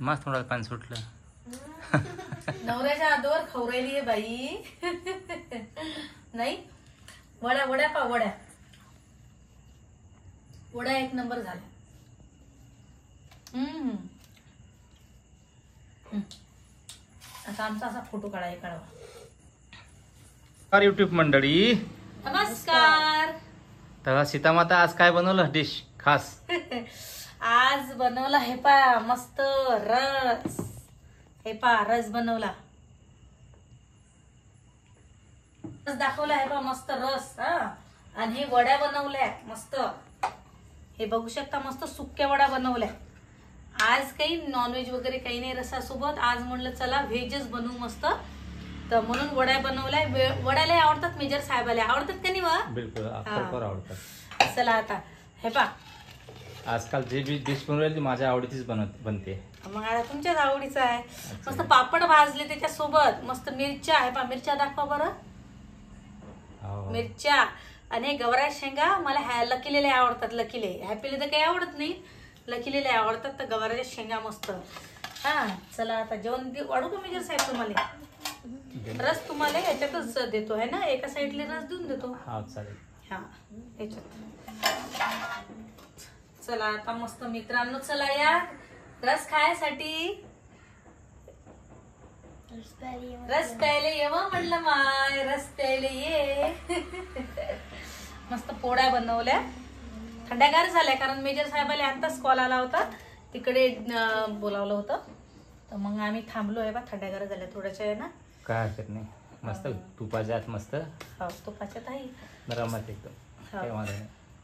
मस्त थोडं पाणी सुटलं. नवऱ्याच्या हातावर खवरायली आहे बाई. नाही वड्या वड्या पा वड्या वड्या एक नंबर झाल्या. आता आमचा असा फोटो काढावा. युट्यूब मंडळी नमस्कार. तर सीतामाता आज काय बनवलं डिश खास? आज बनवला हे पा मस्त रस. हे पा रस बनवला, रस दाखवला. हे पा मस्त रस. आणि हे वड्या बनवल्या मस्त. हे बघू शकता मस्त सुक्या वड्या बनवल्या. आज काही नॉनव्हेज वगैरे काही नाही रसासोबत. आज म्हणलं चला व्हेजच बनवू मस्त. तर म्हणून वड्या बनवल्या. वड्याला आवडतात, मेजर साहेबाला आवडतात का नाही वा? बिलकुल आवडतात. चला आता हे पा आजकाल जे बी डिश बनवली माझ्या आवडीचीच बनते. मग आता तुमच्याच आवडीचं आहे. मस्त पापड भाजले त्याच्यासोबत. मस्त मिरच्या. हे पा मिरच्या दाखवा बरं. मिरच्या आणि गवरा शेंगा. मला लकीलेले आवडतात. लकीले हॅपीले तर काही आवडत नाही. लकीलेले आवडतात. तर गवाराच्या शेंगा मस्त. हा चला आता जेवण वाढू का मेजर साहेब? तुम्हाला रस तुम्हाला याच्यातच देतो है ना. एका साईडला रस देऊन देतो. हा चालेल. हा याच्यात. चला आता मस्त मित्रांनो चला या रस खायसाठी. रस प्यायला ये म्हणलं माय. रस प्यायला ये. मस्त पोळ्या बनवल्या. थंड्यागार झाल्या कारण मेजर साहेबाला आताच कॉल आला होता. तिकडे बोलावलं होतं. तर मग आम्ही थांबलो आहे बा. थंड्यागार झाल्या थोड्याशा आहे ना. काय हरकत नाही. मस्त तुपाच्या आत मस्त. हो तुपाच्यात आहे. नरमात एकदम.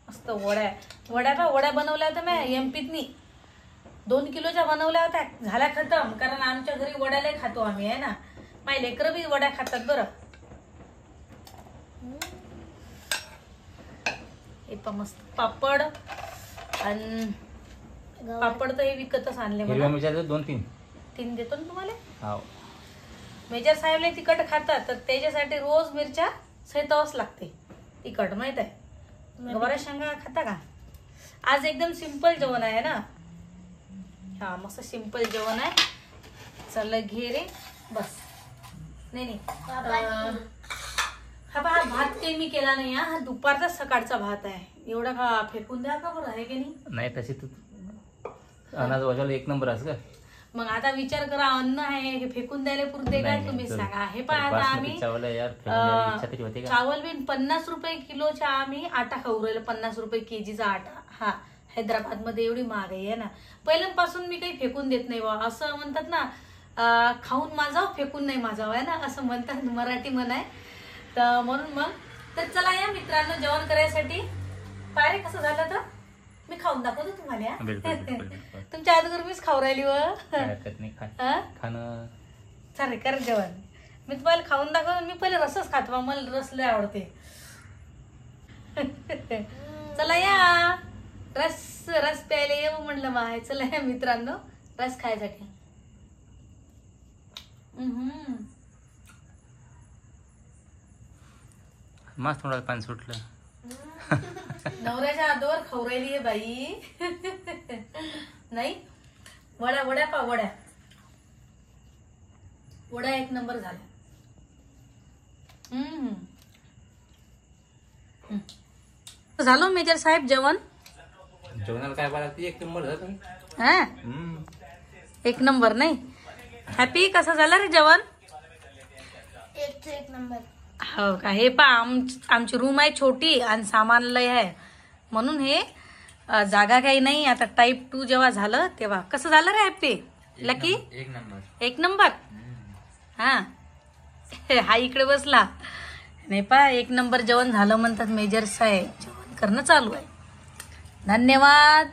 मस्त वड्या वड्या बनवल्या होत्या मी एमपीतनी. 2 किलोच्या बनवल्या होत्या. झाल्या खतम. कारण आमच्या घरी वड्याला खातो आम्ही आहे ना. माझे लेकरं बी वड्या खातात बरं. हे पण मस्त पापड. आणि पापड तर हे विकतच आणले. हिरव्या मिरच्या 2-3 देतो ना तुम्हाला. हो मेजर साहेबला तिखट खातात तर त्याच्यासाठी रोज मिरच्या सैतावच लागते. तिखट माहित आहे. गवारा शेंगा खाता का? आज एकदम सिंपल जेवण आहे ना. हा मस्त सिंपल जेवण आहे. चल घे रे बस. नाही हा भात काही मी केला नाही. हा दुपारचा सकाळचा भात आहे. एवढा का फेकून द्या का बरं आहे की नाही. तशी तू अनाज वाजवलं एक नंबर असं. मग आता विचार करा. अन्न आहे हे फेकून द्यायला पुरते काय? तुम्ही सांगा. हे पण आता आम्ही चावल बी 50 रुपये किलोच्या आम्ही आटा खाऊ राहिलो. 50 रुपये केजीचा आटा. हा हैदराबाद मध्ये एवढी महागाई आहे ना. पहिल्यापासून मी काही फेकून देत नाही बा. असं म्हणतात ना खाऊन माझाव फेकून नाही माझाव आहे ना. असं म्हणतात मराठी म्हणाय. तर म्हणून मग तर चला या मित्रांनो जेवण करायसाठी. पारे कसं झालं तर मी खाऊन दाखवतो तुम्हाला. तुमच्या अगोदर मीच खाऊ राहिली व. चालेल कर जेवण. मी तुम्हाला खाऊन दाखवतो. मी पहिले रसच खातो. मला रस लय आवडते. चला या रस प्यायला येऊ म्हणलं माय. चला या मित्रांनो रस खायसाठी. मस्त थोडं पाणी सुटलं. नवऱ्याच्या हातावर खवरायली आहे बाई. नाही वड्या वड्या पा वड्या वड्या एक नंबर झाल्या. झालं मेजर साहेब जेवण? जेवणाला काय बाळगते? एक नंबर झालं. हा एक नंबर. नाही हॅपी कसं झालं रे जेवण? एक नंबर. हो का. हे पा आमची रूम आहे छोटी आणि सामान लय आहे म्हणून हे जागा काही नाही. आता टाईप 2 जेव्हा झालं तेव्हा कसं झालं रे हॅपी? लकी एक नंबर. हा इकडे बसला नाही पा. एक नंबर जेवण झालं म्हणतात मेजर साहेब. जेवण करणं चालू आहे. धन्यवाद.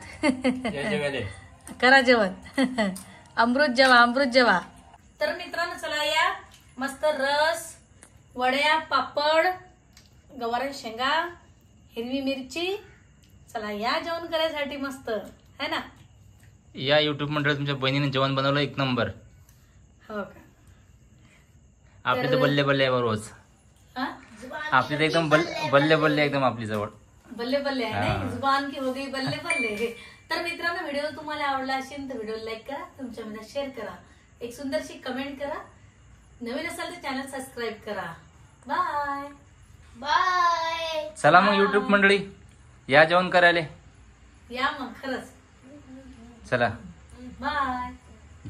करा जेवण. अमृत जेवा. तर मित्रांनो चला या मस्त रस वड्या पापड गवारा शेंगा हिरवी मिरची. चला या जेवण करायसाठी मस्त है ना. या युट्यूब मंडळी तुमच्या बहिणीने जेवण बनवलं एक नंबर. हो का. आपले तर बल्ले बल्ले रोज. आपली तर एकदम बल्ले बल्ले एकदम आपली जवळ बल्ले बल्ले आहे नाही, जुबान की हो गई बल्ले बल्ले. तर मित्रांनो, व्हिडिओ तुम्हाला आवडला असेल तर व्हिडिओ लाईक करा, तुमच्या मध्ये शेअर करा, एक सुंदरशी कमेंट करा, नवीन असाल तर चॅनल सबस्क्राईब करा. Bye bye. चला मग युट्यूब मंडळी या जेवण करायला या मग खरंच. चला बाय.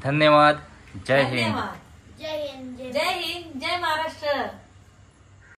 धन्यवाद. जय हिंद. धन्यवाद. जय हिंद. जय हिंद, जय महाराष्ट्र.